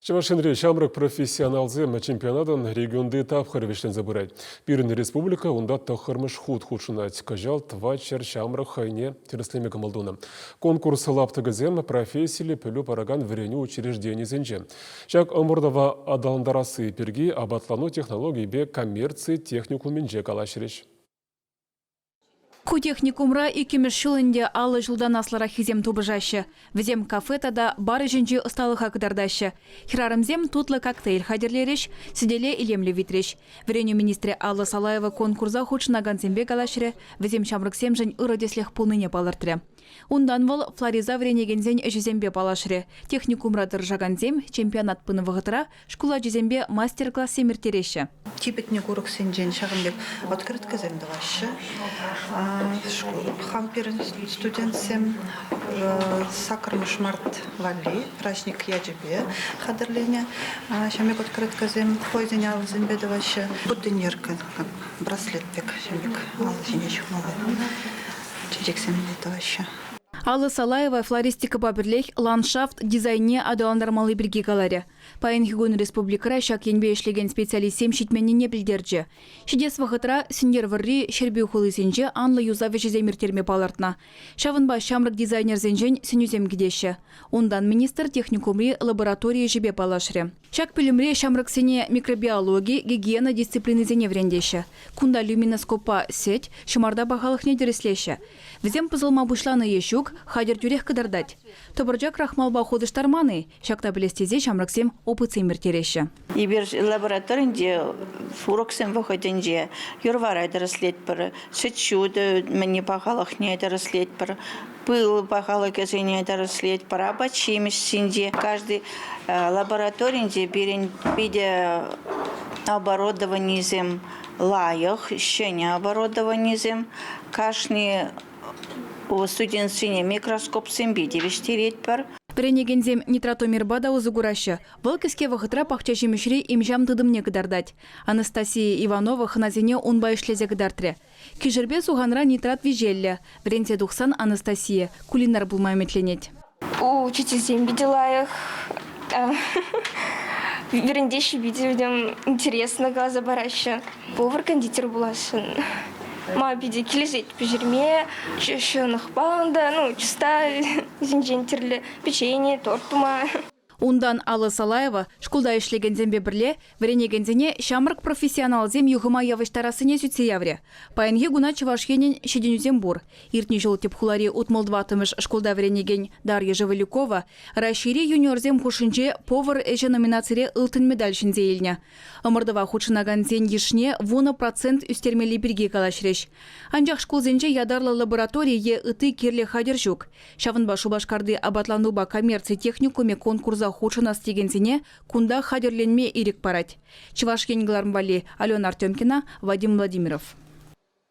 Чавашинре шамрак профессионалзем чемпионатын регионды тапхыр вештен забырай. Бирин республика унда тахырмыш худшынать. Кажал твачер шамрак хайне тереслеме камалдуна. Конкурс лаптыгызем профессили пөлі параган вреню учреждений зенже. Шак омырдава адаландарасы перги абатлану технологии бе коммерции техникуминже калашреш. Техникумра икемеш шылынде алы жылдан аслара хизем тубыжашы. Візем кафетада бары жінжі ысталыға кыдардашы. Хирарымзем тутлы коктейль хадерлереш, сиделе илемлі витреш. Вреню министре Алла Салаева конкурса худшынаган зембе калашыре, візем шамрыксем жын ырыдеслех пулныне палыртыре. Ундан выл Флориза вренегензен жезембе палашыре. Техникумра дыржаганзем чемпионат пыны вғытыра, шкула жезембе мастер-класс семіртереші. Типетне курок сенжен шағымбек открытка земдавашы. Хампер студентсем сакрмыш март вали, праздник яджебе хадерлене. Шамек открытка зем хойзен алзен бедавашы. Будденерка, браслет пек шамек алзен новый. Чечексем бедавашы. Алла Салаева флористика баберлех ландшафт дизайне адаландармалы бірге каларе. Пайынхигун республикара шак енбе ешлеген специалистем шитменіне білдерджі. Шидес вақытыра сендер варри шербе ухылы сенже анлы юзавы жеземіртерме палартна. Шавынба шамрық дизайнер зенжен сенюзем гидеші. Ондан министр техникумри лаборатории жебе палашыре. Шак пілімре шамрық сене микробиологии, гигиена дисциплины зене врендеші. Кунда люминоскопа сеть, шымарда бағалық не діреслеші. Візем пызылма бұшланы ешук, хадер тюрех кыдардать. Тобыржак рахмалба ходыштарманы, шакта білестезе шамрыксем опыцей міртереші. Ибер лабораторинде фуроксем выходенде юрвара дәреслет бір, сычуды мені бағалық не дәреслет бір, пыл бағалық кезене дәреслет бір, абачимеш синде. Каждый лабораторинде берен биде оборудованиезем лайық, щене оборудованиезем, кашни у студентсине микроскоп симбиде вештерет бар. Пренегензем нитратомир бада узугурашы. Вылкіске вақытра пахча жемешри имжам тыдымне кыдардать. Анастасия Иванова хыназине унба ишлезе кыдартре. Кижербе суғанра нитрат вижелле. Вренте духсан Анастасия. Кулинар булмай метленет. Учительзем видела их. Верендеши видел, интересно глаза бараща. Повар-кондитер булашын. Ма биде келезет пижерме, чешенных баланда, чиста зинжентерлі, печенье, тортума. Ундан Алла Салаева школда ишлеген зембе бірле, вренегензене шамрық профессионал зем юғыма явыштарасыне сүтсе явре. Пайынге гуна чывашхенен шеденюзем бур. Иртні жыл тепхулари утмылдватымыш школда вренеген Дарья Живалюкова, расшири юниорзем хушынче повар эже номинацире ылтын медаль шинзе еліне. Ымырдыва худшынаган зен ешне вуна процент үстермели бірге калашреш. Анжақ школ зенже ядарлы лабораторие ыты керле хадер жүк. Шавынба шубашкарды абатлануба коммерции техникуме конкурса худшына стегензине кунда хадерленме ирек парать. Чувашкин Глармвали, Алена Артемкина, Вадим Владимиров.